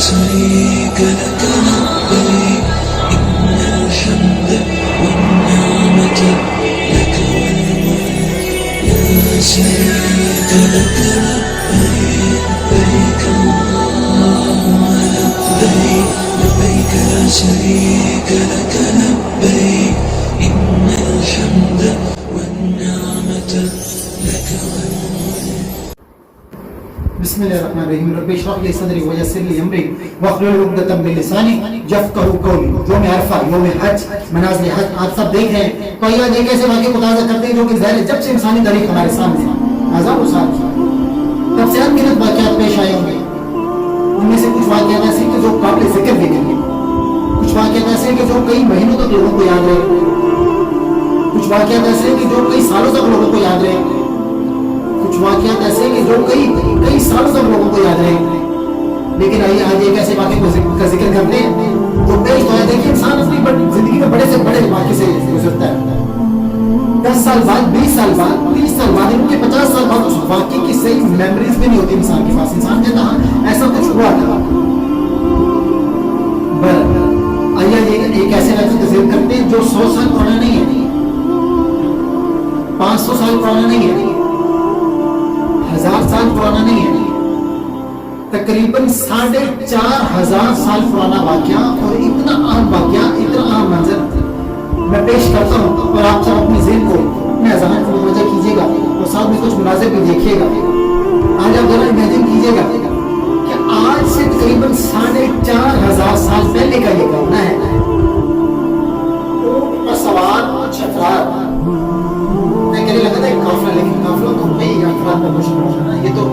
شريك لك لبيك إن الحمد والنعمة لك والملك لا شريك لك لبيك لبيك اللهم لبيك لبيك لا شريك لك لبيك إن الحمد والنعمة لك والملك. بسم الله الرحمن الرحیم. رب اشرح لي صدری ویسر لي امری واحلل عقدۃ من لسانی یفقهوا قولی. یوم عرفہ، یوم حج، منازل حج آپ سب دیکھ رہے ہیں. تو یہ ایک ایسے واقعے کو تازہ کرتے ہیں جو کہ ظاہر ہے جب سے انسانی تاریخ ہمارے سامنے ہے، ہزاروں سال تب سے انگنت واقعات پیش آئے ہوں گے. ان میں سے کچھ واقعات ایسے ہیں کہ جو قابل ذکر بھی نہیں ہیں، کچھ واقعات ایسے ہیں کہ جو کئی مہینوں تک لوگوں کو یاد رہے، کچھ واقعات ایسے ہیں کہ جو کئی سالوں تک لوگوں کو یاد رہے، کچھ واقعات ایسے ہیں کہ جو کئی سالوں تک لوگوں کو یاد رہے. لیکن آئیے آج ایک ایسے واقعے کا ذکر کرتے ہیں جو پیش تو ہے. دیکھیے انسان اپنی زندگی میں بڑے سے بڑے واقعے سے گزرتا ہے. 10 سال بعد، 20 سال بعد، 30 سال بعد، ان کے 50 سال بعد اس واقعے کی صحیح میموریز بھی نہیں ہوتی انسان کے پاس. انسان کہتا ہاں ایسا کچھ ہوا تھا. آئیے ایک ایسے واقعے کا ذکر کرتے ہیں جو 100 سال پرانا نہیں ہے، 500 سال پرانا نہیں ہے، 1000 سال پرانا نہیں ہے، تقریباً 4500 سال پرانا واقعہ. اور اتنا اہم واقعہ، اتنا اہم منظر میں پیش کرتا ہوں اور آپ سب اپنے ذہن کو، اپنے اذہان کو متوجہ کیجیے گا اور ساتھ میں کچھ مناظر بھی دیکھیے گا. آج آپ ذرا امیجن کیجیے گا کہ آج سے تقریباً 4500 سال پہلے کا یہ کرنا ہے. اونٹ پر سوار کچھ افراد، میں کہنے لگا تھا ایک قافلہ، لیکن قافلہ تو کئی افراد کا مشکل ہونا ہے. یہ تو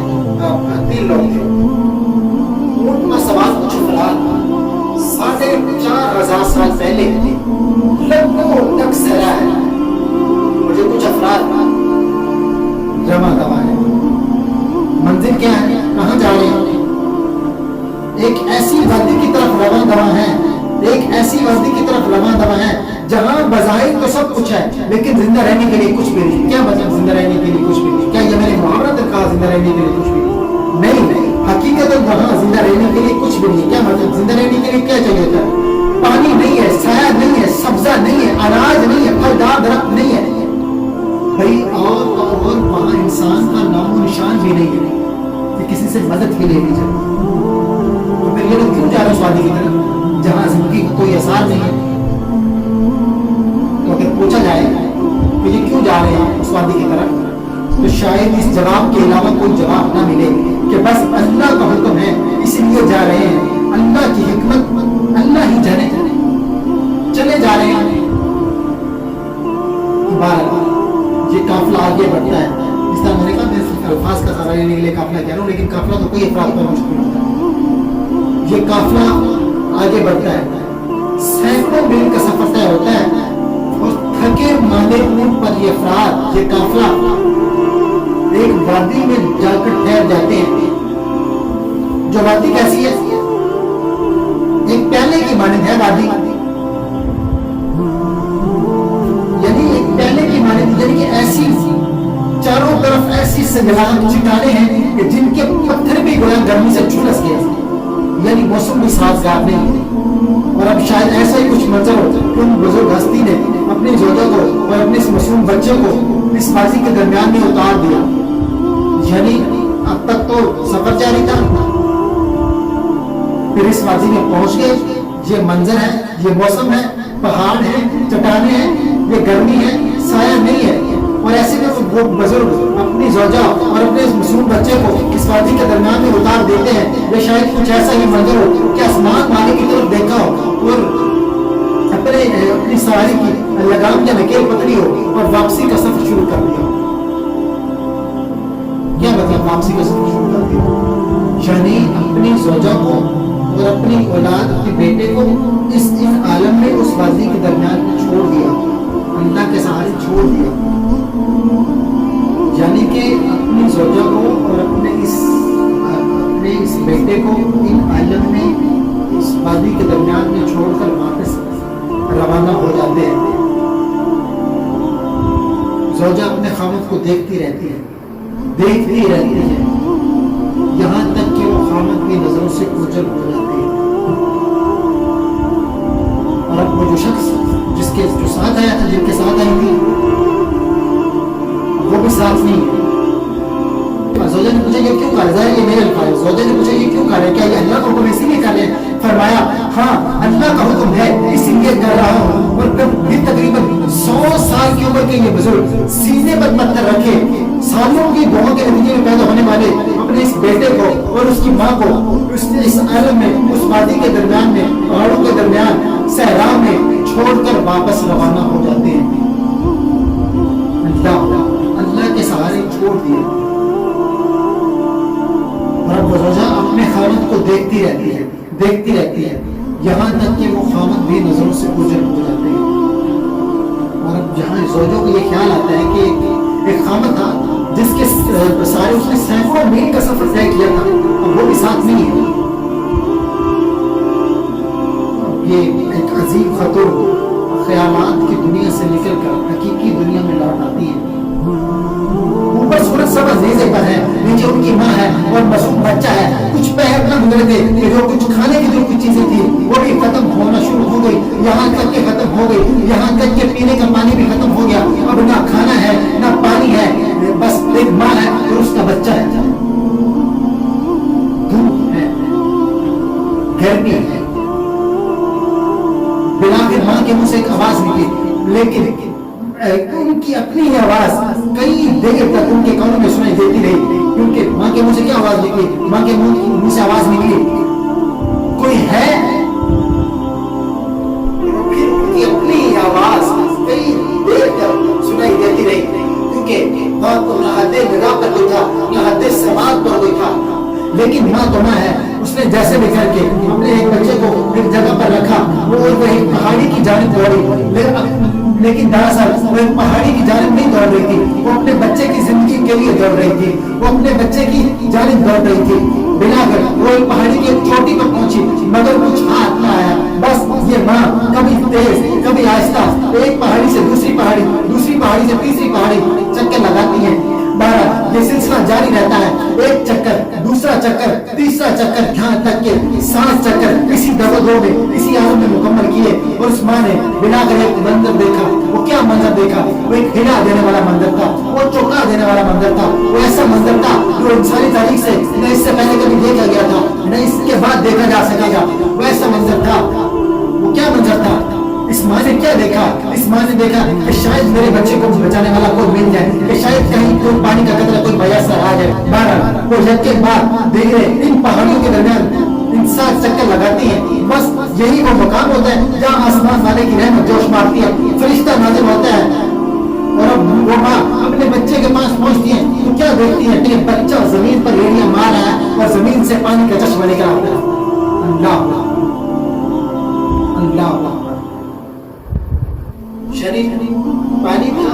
3 لوگ تھے. اونٹ پر سوار کچھ افراد 4500 سال پہلے لوگوں تک سرا ہے. مجھے کچھ افراد رواں دوا ہے. منزل کیا ہے؟ کہاں جا رہے ہیں؟ ایک ایسی وادی کی طرف رواں دوا ہے، ایک ایسی وادی کی طرف رواں دوا ہے جہاں بظاہر تو سب کچھ ہے لیکن زندہ رہنے کے لیے کچھ بھی نہیں. کیا مطلب زندہ رہنے کے لیے کچھ بھی نہیں؟ کیا یہ میں نے محاورہ تک کہا زندہ رہنے کے لیے کچھ بھی نہیں؟ نہیں، حقیقت وہاں زندہ رہنے کے لیے کچھ بھی نہیں. کیا مطلب زندہ رہنے کے لیے کیا چاہیے تھا؟ پانی نہیں ہے، سایہ نہیں ہے، سبزہ نہیں ہے، اناج نہیں ہے، پھلدار درخت نہیں ہے بھائی. اور وہاں انسان کا نام و نشان بھی نہیں ہے کہ کسی سے مدد بھی لینی چاہیے. تو پھر یہ لوگ کیوں جا رہے ہیں اس وادی کی طرف جہاں زندگی کو کوئی اثار نہیں ہے؟ تو اگر پوچھا جائے کہ یہ کیوں جا رہے ہیں اس وادی کی طرف، تو شاید اس جواب کے علاوہ کوئی جواب نہ ملے کہ بس اللہ کا حکم ہے اس لیے جا رہے ہیں. اللہ کی حکمت اللہ ہی جانے، چلے جا رہے ہیں. یہ قافلہ آگے بڑھتا ہے. اس طرح میں نے کہا میں صرف الفاظ کا سہارا لینے کے لیے قافلہ کہہ رہا ہوں، لیکن قافلہ تو کوئی افراد پر مشکل ہوتا ہے. یہ قافلہ آگے بڑھتا ہے، سینکڑوں میل کا سفر طے ہوتا ہے اور تھکے ماندے اونٹ پر یہ افراد، یہ قافلہ ایک وادی میں جا کر ٹھہر جاتے ہیں. جو وادی کیسی ہے؟ ایک پیالے کی مانند ہے وادی، یعنی ایک پیالے کی مانند، یعنی کہ ایسی چاروں طرف ایسی سنگلاں چٹانیں ہیں کہ جن کے پتھر بھی گویا گرمی سے جھلس گئے، یعنی موسم بھی سازگار نہیں ہے. اور اب شاید ایسا ہی کچھ منظر ہو کہ ان بزرگ ہستی نے اپنی زوجہ کو اور اپنے اس معصوم بچے کو اس بازی کے درمیان میں اتار دیا. یعنی اب تک تو سفر جاری تھا، پھر اس وادی میں پہنچ گئے. یہ منظر ہے، یہ موسم ہے، پہاڑ ہے، چٹانیں ہیں، یہ گرمی ہے، سایہ نہیں ہے. اور ایسے میں وہ بزرگ اپنی زوجہ اور اپنے اس معصوم بچے کو اس وادی کے درمیان میں اتار دیتے ہیں. یہ شاید کچھ ایسا ہی منظر ہو کہ آسمان والے کی طرف دیکھا ہو اور اپنی سواری کی لگام یا نکیل پکڑی ہو اور واپسی کا سفر شروع کر دیا. کیا مطلب واپسی کا سفر شروع کر دیا؟ یعنی اپنی زوجہ کو اور اپنی اولاد کے بیٹے کو ان عالم میں اس وادی کے درمیان چھوڑ دیا، اللہ کے سہارے چھوڑ دیا. یعنی کہ اپنی زوجہ کو اور اپنے اس بیٹے کو ان عالم میں اس وادی کے درمیان میں چھوڑ کر واپس روانہ ہو جاتے ہیں. زوجہ اپنے خاوند کو دیکھتی رہتی ہے یہاں تک کہ وہ خاوند کی نظروں سے اوجھل ہو جاتی ہے. یہ کیوں کر رہے ہیں؟ یہ میرے الفاظ، زوجہ نے پوچھا یہ کیوں کر رہے ہیں؟ کیا یہ اللہ کا حکم اسی لیے کر رہے ہیں؟ فرمایا ہاں اللہ کا حکم ہے اسی لیے کر رہا ہوں. اور بھی تقریباً 100 سال کی عمر کے یہ بزرگ سینے پر پتھر رکھے سالوں کی دعاؤں کے نتیجے میں پیدا ہونے والے اپنے اس بیٹے کو اور اس کی ماں کو اس عالم میں، اس وادی کے درمیان میں، پہاڑوں کے درمیان، صحرا میں چھوڑ کر واپس روانہ ہو جاتے ہیں. اللہ کے سہارے چھوڑ دیے. اور وہ روزہ اپنے خاوند کو دیکھتی رہتی ہے یہاں تک کہ وہ خاوند بھی نظروں سے اوجھل ہو جاتے ہیں. اور اب جہاں زوجوں کو یہ خیال آتا ہے کہ ایک خاوند تھا جس کے سارے اس نے سینکڑوں میل کا سفر طے کیا تھا، اب وہ بھی ساتھ نہیں ہے. یہ ایک عظیم خطر خیالات کی دنیا سے نکل کر حقیقی دنیا میں لوٹ آتی ہے. اوپر سورج سبز نیزے پر ہے، نیچے ان کی ماں ہے اور معصوم بچہ ہے. کچھ پہر نہ گزرے تھے کہ جو کچھ کھانے کی جو کچھ چیزیں تھی وہ بھی ختم ہونا شروع ہو گئی، یہاں تک کہ ختم ہو گئی، یہاں تک کہ پینے کا پانی بھی ختم ہو گیا. اب نہ کھانا ہے نہ پانی ہے، بس ایک ماں ہے اور اس کا بچہ ہے. دھوپ ہے، گرمی ہے. بلا کے ماں کے منہ سے ایک آواز نکلی، لیکن ان کی اپنی ہی آواز کئی دیر تک ان کے کانوں میں سنائی دیتی رہی. کیونکہ ماں کے منہ سے کیا آواز نکلی؟ ماں کے منہ سے آواز نکلی کوئی ہے. پھر ان کی اپنی ہی آواز کئی دیر تک سنائی دیتی رہی. کیونکہ ماں کو نہ حد نگاہ پر کوئی تھا نہ حد سماعت پر کوئی تھا. لیکن ماں تو ماں ہے، اس نے جیسے بھی کر کے اپنے ایک بچے کو ایک جگہ پر رکھا. وہ ایک پہاڑی کی جانب دوڑی، لیکن دراصل وہ ایک پہاڑی کی جانب نہیں دوڑ رہی تھی، وہ اپنے بچے کی زندگی کے لیے دوڑ رہی تھی، وہ اپنے بچے کی جانب دوڑ رہی تھی. بنا کر وہ ایک پہاڑی کی ایک چوٹی پر پہنچی، مگر کچھ ہاتھ نہ آیا. بس یہ ماں کبھی تیز کبھی آہستہ ایک پہاڑی سے دوسری پہاڑی، دوسری پہاڑی سے تیسری پہاڑی چکر لگاتی ہیں. بہرحال یہ سلسلہ جاری رہتا ہے، ایک چکر، دوسرا چکر، تیسرا چکر، یہاں تک کہ 7 چکر اسی دو میں اسی عالم میں مکمل کیے. اور اس ماں نے بنا کر ایک منظر دیکھا. وہ کیا منظر دیکھا؟ وہ ایک ہلا دینے والا منظر تھا، وہ چوکا دینے والا منظر تھا. وہ ایسا منظر تھا جو انسانی تاریخ سے نہ اس سے پہلے کبھی دیکھا گیا تھا نہ اس کے بعد دیکھا جا سکے گا. وہ ایسا منظر تھا. وہ کیا منظر تھا؟ اس ماں نے کیا دیکھا؟ اس ماں نے دیکھا کہ شاید میرے بچے کو بچانے والا کوئی مل جائے، کہ شاید کہیں کوئی پانی کا قطرہ کوئی میسر آ جائے. بہرحال وہ یک کے بعد دیکھ رہے ان پہاڑیوں کے درمیان ان 7 چکر لگاتی ہیں. بس یہی وہ مقام ہوتا ہے جہاں آسمان والے کی رحمت جوش مارتی ہے، فرشتہ نازل ہوتا ہے. اور اب وہ ماں اپنے بچے کے پاس پہنچتی ہے تو کیا دیکھتی ہے کہ بچہ زمین پر ایڑیاں مار رہا ہے اور زمین سے پانی کا چشمہ نکل آتا ہے. اللہ اللہ شریف پانی تھا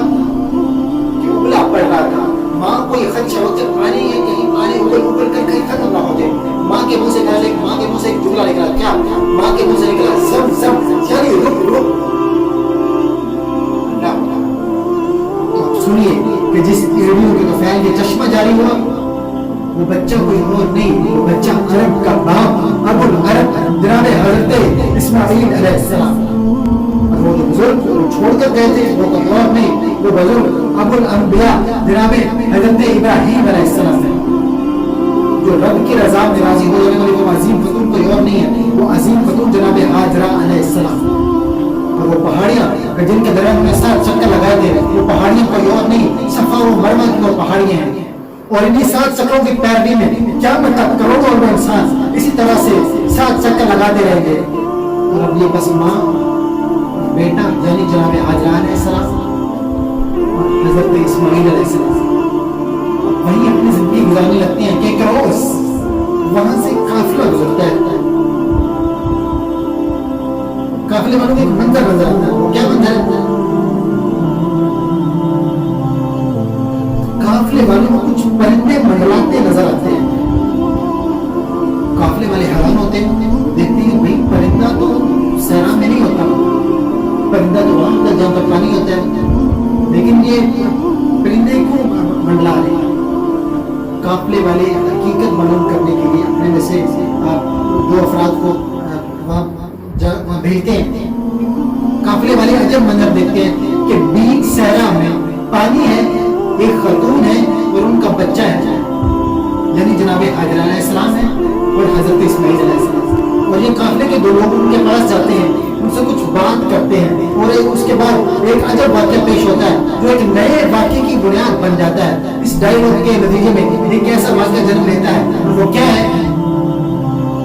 کہ ابلا پڑ رہا تھا. ماں کو یہ خدشہ وقت پانی ہے کہیں پانی ابل کر کہیں ختم نہ ہو جائے. ماں کے منہ سے ماں کے منہ سے ایک جملہ نکلا. کیا؟ ماں کے منہ سے نکلا زم زم، یعنی رک رک. سنیے کہ جس ایڑیوں کے طفیل یہ چشمہ جاری ہوا وہ بچہ کوئی اور نہیں، وہ بچہ عرب کا باپ ابو العرب جناب حضرت اسماعیل علیہ السلام. وہ جو بزرگ چھوڑ کر گئے تھے وہ کوئی اور نہیں، وہ بزرگ ابو الانبیاء جناب حضرت ابراہیم علیہ السلام ہے. جو رب کی رضا میں راضی ہو جانے والی وہ عظیم خاتون کوئی اور نہیں ہے، وہ عظیم خاتون جناب ہاجرہ علیہ السلام. اور وہ پہاڑیاں جن کے درمیان میں 7 چکر لگائے تھے وہ پہاڑیاں کوئی اور نہیں، صفا و مروہ کی وہ پہاڑیاں ہیں. اور انہی 7 چکروں کی پیروی میں کیا مطلب کروڑوں اور انسان اسی طرح سے 7 چکر لگاتے رہیں گے. اور اب یہ بس ماں بیٹا یعنی جناب ہاجرہ علیہ السلام اور حضرت اسماعیل علیہ السلام وہیں اپنی زندگی گزارنے لگتے ہیں کہ کروس وہاں سے قافلہ گزرتا ہے. قافلے والوں کو ایک منظر نظر آتا ہے. وہ کیا منظر ہے؟ قافلے والوں کو کچھ پرندے منڈلاتے نظر آتے ہیں. قافلے والے حیران ہوتے ہیں، دیکھتے ہیں بھائی پرندہ تو صحرا میں نہیں ہوتا، پرندہ تو وہاں ہوتا ہے جہاں پر پانی ہوتا ہے، لیکن یہ پرندے کو منڈلا رہے ہیں. قافلے والے حقیقت معلوم کرنے کے لیے اپنے میں سے 2 افراد کو وہاں بھیجتے ہیں. قافلے والے عجب منظر دیکھتے ہیں کہ بیچ صحرا میں پانی ہے، ایک خاتون ہے اور ان کا بچہ ہے. یعنی जनाब हाजर अलैहिस्सलाम है और हजरत इस्माइल अलैहिस्सलाम। और ये काफिले के दो लोग उनके पास जाते हैं, उनसे कुछ बात करते हैं और उसके बाद एक अजब वाक़या पेश होता है जो एक नए वाक़ये की बुनियाद बन जाता है। इस डायलॉग के नतीजे में एक ऐसा वाक़या जन्म लेता है, और वो क्या है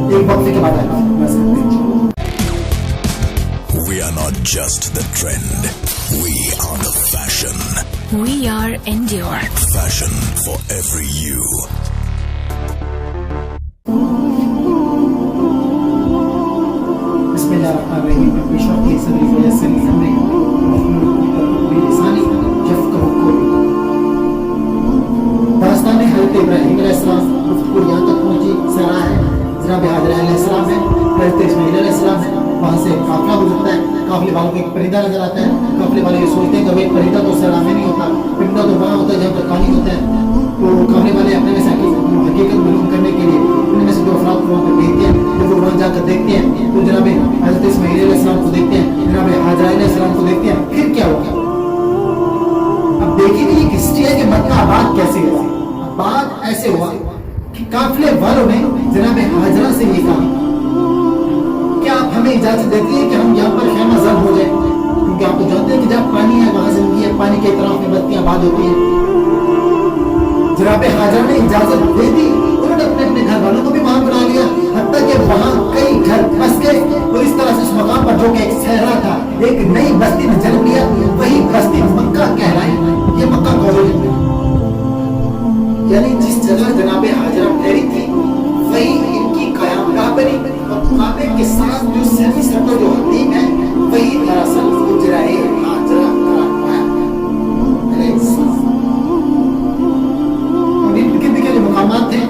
एक वक्फे के बाद आएगा। We are not just the trend, we are the fashion. We are Endure. Fashion for every you. बिस्मिल्लाहिर्रहमानिर्रहीम। बेशक सदरी वयस्सिर ली अमरी वहलुल बिलिसानी यफ्क़हू क़ौली। दास्तान हज़रत इब्राहीम अलैहिस्सलाम गुफ्तगू यहाँ तक पहुँची, सरा है, जनाब हाजर अलैहिस्सलाम है, हज़रत इस्माइल अलैहिस्सलाम है, वहाँ से काफिला गुजरता है, काफिले वालों को एक परिंदा नजर आता है। काफिले वाले ये सोचते हैं कि भाई परिंदा तो सरा में नहीं होता, परिंदा तो वहाँ होता है जहाँ पर पानी होता है। तो काफिले वाले अपने में से हकीकत मालूम करने के लिए उनमें से दो अफराद को वहाँ पर भेजते हैं। जब वो वहाँ जाकर देखते हैं तो जनाब हज़रत इस्माइल अलैहिस्सलाम को देखते हैं, जनाब हाजरा अलैहिस्सलाम को देखते हैं। फिर क्या होगा अब देखिए कि ये हिस्ट्री है कि मक्का आबाद कैसे हुआ। बात ऐसे हुआ कि काफिले वालों ने जनाब हाजरा से ये कहा, क्या आप हमें इजाजत देती है कि हम यहाँ पर खेमा जर हो जाए, क्योंकि आप तो जानते हैं कि जब पानी है वहां जिंदगी है, पानी के तरफ में बत्तियां आबाद होती हैं। जनाब हाजरा ने इजाजत दे दी, उन्होंने अपने अपने घर वालों को भी वहां बुला लिया, हत्ता कि वहां कई घर बस गए। और इस तरह से उस मकाम पर जो कि एक सहरा था, एक नई बस्ती ने जन्म लिया, वही बस्ती मक्का कहलाई। ये मक्का कॉलोनी, यानी जिस जगह जनाब हाजरा ठहरी थी वही इनकी क़यामगाह बनी। और काबे के साथ जो सेमी सर्कल जो हदीम है वही दरअसल हुजरा-ए हाजरा कहलाता है। और इन गिरद के जो मकामात थे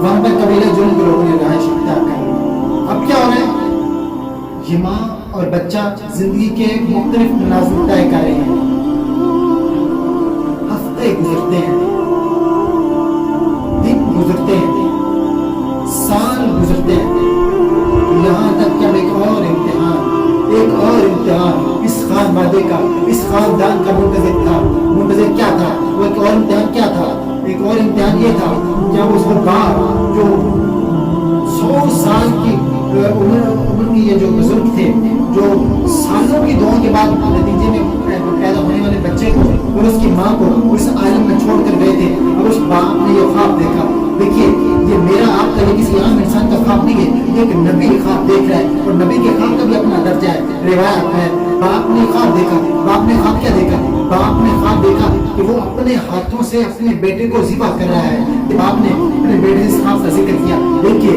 वहां पर कबीले जुल्म के लोगों ने रहायश इख्तियार की। अब क्या हो रहा है, ये माँ और बच्चा जिंदगी के मुख्तलिफ मनाज़िर तय कर रहे हैं। हफ्ते गुजरते हैं, दिन गुजरते हैं, साल गुजरते हैं, यहाँ तक कि एक और इम्तिहान इस खानवादे का, इस खानदान का मुंतज़िर था। मुंतज़िर क्या था? वो एक और इम्तिहान क्या था? एक और इम्तिहान ये था जब उस बाप जो 100 साल की उम्र की ये जो बुजुर्ग थे, जो सालों की दुआ के बाद नतीजे में पैदा होने वाले बच्चे को और उसकी माँ को उस आलम में छोड़ कर गए थे, और उस बाप ने ये ख्वाब देखा। देखिए ये मेरा आपका, ये किसी आम इंसान का ख्वाब नहीं है, ये एक नबी ख्वाब देख रहा है, और नबी के ख्वाब का भी अपना दर्जा है, रिवायत है। बाप ने ख्वाब देखा, बाप ने ख्वाब क्या देखा? बाप ने ख्वाब देखा कि वो अपने हाथों से अपने बेटे को ज़िबा कर रहा है। बाप ने अपने बेटे से इस ख्वाब का जिक्र किया। देखिए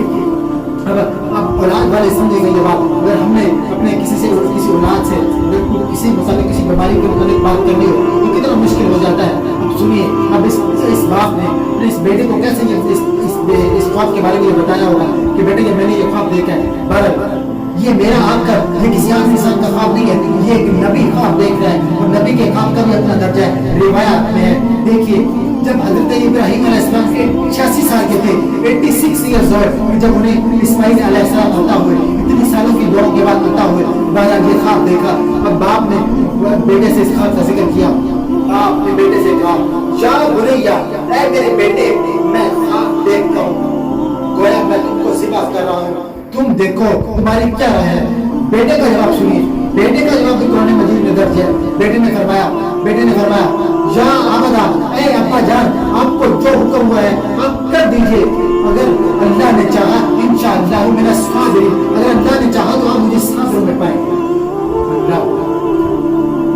अब औलाद वाले समझेंगे ये बात। अगर हमने अपने किसी औलाद से किसी मुताबिक किसी बीमारी के मुताबिक बात करनी हो तो कितना मुश्किल हो जाता है। अब सुनिए, अब इस बाप ने अपने इस बेटे को कैसे इस ख्वाब के बारे में बताया होगा कि बेटे ये मैंने ये ख्वाब देखा है। बहरहाल ये मेरा आपका, ये किसी आम इंसान का ख्वाब नहीं है, ये एक नबी ख्वाब देख रहा है, और नबी के ख्वाब का भी अपना दर्जा है, रिवायत में है। देखिए जब हजरत इब्राहीम अलैहिस्सलाम के 86 साल के थे, 86 ईयर्स ओल्ड, जब उन्हें इस्माइल अलैहिस्सलाम अता हुए, इतनी सालों की दुआ के बाद अता हुए, बहरहाल ये ख्वाब देखा। अब बाप ने बेटे से इस ख्वाब का जिक्र किया। बाप ने बेटे से कहा, या बुनैया, ऐ मेरे बेटे, मैं ख्वाब देखता हूँ, गोया मैं तुमको ज़िबा कर रहा हूँ, तुम देखो तुम्हारी क्या राय है। बेटे का जवाब सुनिए, बेटे का जवाब कुरान मजीद में दर्ज है। बेटे ने फरमाया या आबदा, ऐ अब्बा जान, आपको जो हुक्म हुआ है आप कर दीजिए, अगर अल्लाह ने चाहा इंशाअल्लाह मेरा साबिर, अगर अल्लाह ने चाहा तो आप मुझे साबिर में पाएंगे। अल्लाह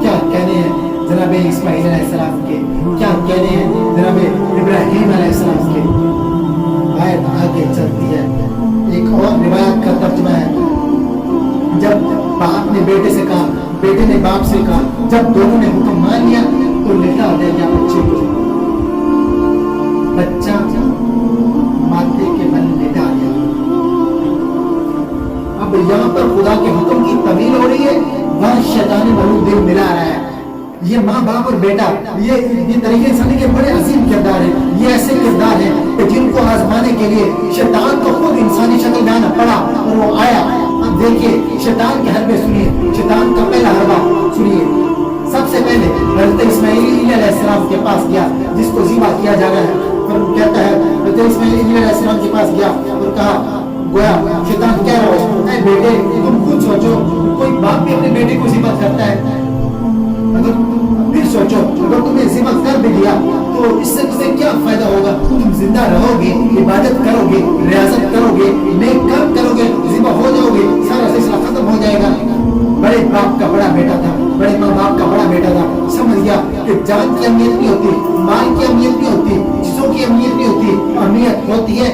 क्या कहने हैं जनाब इस्माइल अलैहिस्सलाम के, क्या कहने हैं जनाब इब्राहीम अलैहिस्सलाम के। आयत आगे चलती है, एक और रिवायत का तर्जुमा है, जब बाप ने बेटे से कहा, बेटे ने बाप से कहा, जब दोनों ने हुक्म मान लिया तो लेटा दे गया बच्चे को। बच्चा माथे के बल लेटा गया। अब यहाँ पर खुदा के हुक्म की तमील हो रही है, वहाँ शैतान मरूद दिल मिला रहा है। ये माँ बाप और बेटा, ये तरीके इंसानी के बड़े अजीम किरदार हैं। ये ऐसे किरदार हैं कि जिनको आजमाने के लिए शैतान को खुद इंसानी शक्ल में आना पड़ा और वो आया। अब देखिए शैतान के हरबे सुनिए, शैतान का पहला हरबा सुनिए। सबसे पहले हज़रत इस्माइल अलैहिस्सलाम के पास गया, जिसको ज़िबा किया जा रहा है। और कहता है तो इस्माइल अलैहिस्सलाम के पास गया और कहा, गोया शैतान कह रहा है, बेटे तुम खुद सोचो, कोई बाप भी अपने बेटे को ज़िबा करता है? अगर फिर सोचो, अगर तुम्हें ज़िबा कर भी दिया तो इससे तुम्हें क्या फायदा होगा? तुम जिंदा रहोगे, इबादत करोगे, रियाजत करोगे, नेक काम करोगे, ज़िबा हो जाओगे, सारा सिलसिला खत्म हो जाएगा। बड़े बाप का बड़ा बेटा था, बड़े माँ बाप का बड़ा बेटा था, समझ गया कि जान की अहमियत नहीं होती, माल की अहमियत नहीं होती, चीजों की अहमियत नहीं होती, अहमियत होती है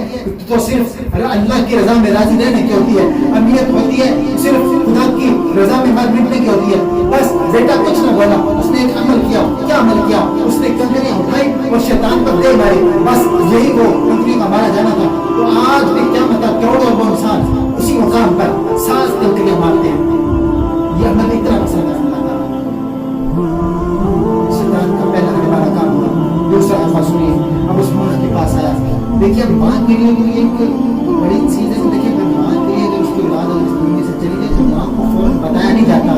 तो सिर्फ अल्लाह की रजा में राजी रहने की होती है, अहमियत होती है सिर्फ खुदा की रजा में मर मिटने की होती है। बस बेटा कुछ न बोला, उसने एक अमल किया, क्या अमल किया? उसने कंकरियां उठाई और शैतान पर दे मारी, बस यही वो कंकरी का मारा जाना था। तो आज भी क्या मतलब करोड़ों वो इंसान उसी मुकाम पर 7 कंकरियां मारते हैं। ये अमल इतना पसंद है शैतान का पहला हमारा काम हुआ। दूसरा अल्फा सुनिए, अब उस माँ के पास आया। देखिए अब माँ के लिए तो ये एक बड़ी चीज़ है। देखिए माँ के लिए जब उसकी औलाद इस दुनिया से चली गई तो माँ को फौरन बताया नहीं जाता,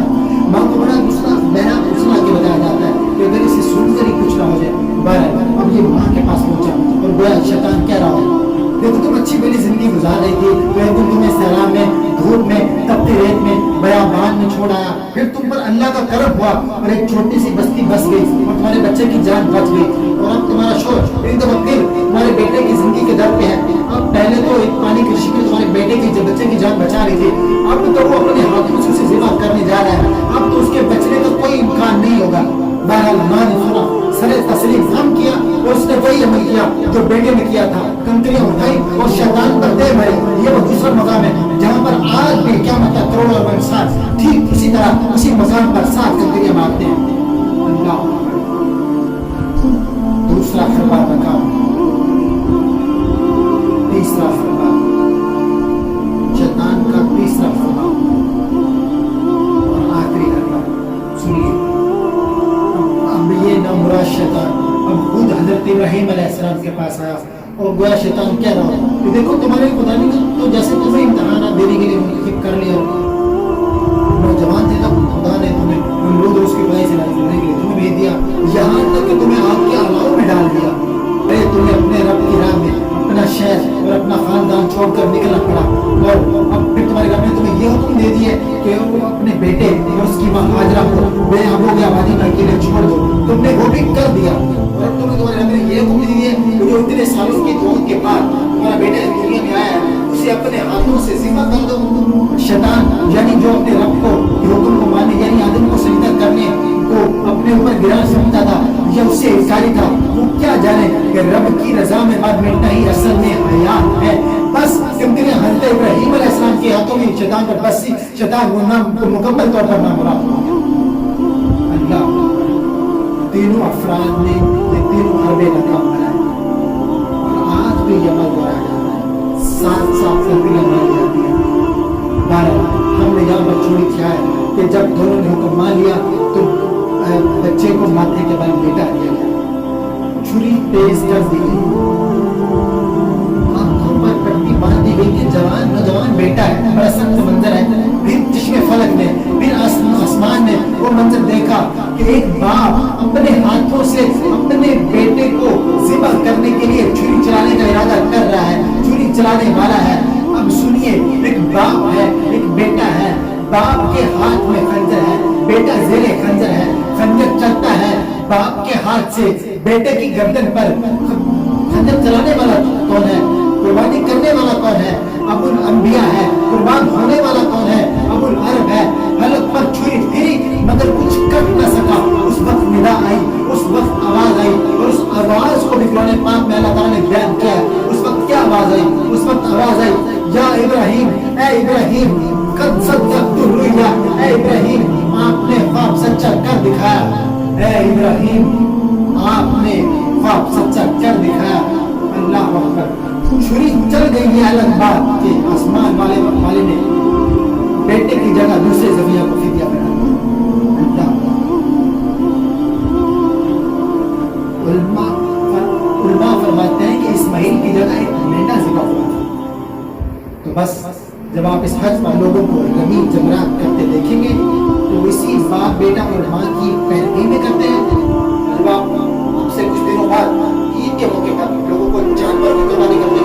माँ को बड़ा गुस्सा बहरा गुस्सा के बताया जाता है कि अगर इसे सुनकर ही कुछ ना हो जाए। बहरहाल अब ये माँ के पास पहुंचा और गोया शैतान कह रहा है, देखो तुम अच्छी बड़ी जिंदगी गुजार रही थी, फिर तुम्हें सैलाब में, धूप में, तपती रेत में, बयाबान में छोड़ आया, फिर तुम पर अल्लाह का करम हुआ और एक छोटी सी बस्ती बस गई और तुम्हारे बच्चे की जान बच गई। और अब तुम्हारा शोर एक दफा फिर तुम्हारे बेटे की जिंदगी के दर पे है। अब पहले तो एक पानी की ऋषि में तुम्हारे बेटे की बच्चे की जान बचा रही थी, अब तो वो अपने हाथों से उसे ज़िबा करने जा रहा है। अब तो उसके बचने का कोई इम्कान नहीं होगा। बहरहाल माँ ने सुना, सरे तस्लीम हम किया और उसने वही अमल किया जो बेटे ने किया था, कंकरियां उठाई और शैतान पर दे मारी। ये वो दूसरा मकाम है जहाँ पर आज भी क्या मतलब करोड़ों और इंसान ठीक उसी तरह उसी मकाम पर 7 कंकरियां मारते हैं। अल्लाह दूसरा फरमान मकाम, तीसरा फरमान, शैतान का तीसरा फरमान और आखिरी फरमान सुनिए। अब ये ना मुराद शैतान अब खुद हजरत इब्राहिम अलैहिस्सलाम के पास आया और गोया शैतान कह रहा है कि देखो तुम्हारे खुदा ने तो जैसे तुम्हें इम्तहान देने के लिए मुंतखब कर लिया, नौजवान थे ना, खुदा ने तुम्हें नमरूद और उसकी वजह से नाज़िल करने के लिए तुम्हें भेज दिया, यहाँ तक कि तुम्हें आग के अलाव में डाल दिया। अरे तुम्हें अपने रब की राह में अपना शहर और अपना खानदान छोड़कर निकलना पड़ा और अब फिर तुम्हारे रब ने तुम्हें ये हुक्म दे दिया कि वो अपने बेटे और उसकी माँ हाजरा को बेआबो के आबादी में अकेले छोड़ दो। तुमने वो भी कर दिया और अब तुम्हें तुम्हारे रब ने ये हुक्म दे दिया कि जो इतने सालों की दुआ के बाद तुम्हारा बेटा दुनिया में आया है उसे अपने हाथों से ज़िबा कर दो। शैतान यानी जो अपने रब को हुक्म को माने यानी आदम को सजदा करने को अपने ऊपर गिरा समझता था, यह उससे इंकारी था। वो क्या जाने कि रब की रजा में मर मिटना ही असल में हयात है। बस क्योंकि हज़रत इब्राहीम अलैहिस्सलाम के हाथों में शैतान पर बस शैतान वो नाम मुकम्मल तौर पर नामुराद हो। अल्लाह तीनों अफराद ने ये तीनों हरबे नाकाम बनाए और आज भी ये अमल दोहराया जाता है। 7 कंकरियां मारी जाती हैं। हमने यहाँ पर छोड़ी क्या है कि जब दोनों ने हुक्म मान लिया तो बच्चे को माथे के बल लेटा दिया गया, छुरी तेज कर दी गई, आंखों पर पट्टी बांध दी गई कि जवान नौजवान बेटा है। बड़ा सख्त मंजर है। फिर चश्मे फलक ने फिर आसमान ने वो मंजर देखा कि एक बाप अपने हाथों से अपने बेटे को ज़िबा करने के लिए छुरी चलाने का इरादा कर रहा है, छुरी चलाने वाला है। अब सुनिए, एक बाप है, एक बेटा है, बाप के हाथ में खंजर है, बेटा ज़ेरे खंजर है, खंजर चलता है बाप के हाथ से बेटे की गर्दन पर। खंजर चलाने वाला कौन है? कुर्बानी करने वाला कौन है? अबुल अंबिया है। कुर्बान होने वाला कौन है? अबुल अरब है। हलक पर छुरी फिरी मगर कुछ कर न सका। उस वक्त निदा आई, उस वक्त आवाज आई और उस आवाज को भी कुरान पाक में अल्लाह ताला ने बयान किया। उस वक्त क्या आवाज आई? उस वक्त आवाज आई, या इब्राहिम, ए इब्राहिम, कद सद्दक़्तु रुया, ए इब्राहिम आपने ख्वाब सच्चा कर दिखाया। ए इब्राहिम आपने ख्वाब सच्चा कर दिखाया। अल्लाह अकबर। छुरी चल गई है अलग बात के आसमान वाले ने बेटे की जगह दूसरे ज़बिया को फिदिया बना दिया। उलमा फरमाते हैं कि इस्माइल की जगह एक मेंढा ज़िबा हुआ था। तो बस जब आप इस हज पर लोगों को रमी जमरात करते देखेंगे तो इसी बाप बेटा और माँ की पैरवी में करते हैं। जब आप से कुछ दिनों बाद ईद के मौके पर लोगों को نمبر کی قربانی کرتے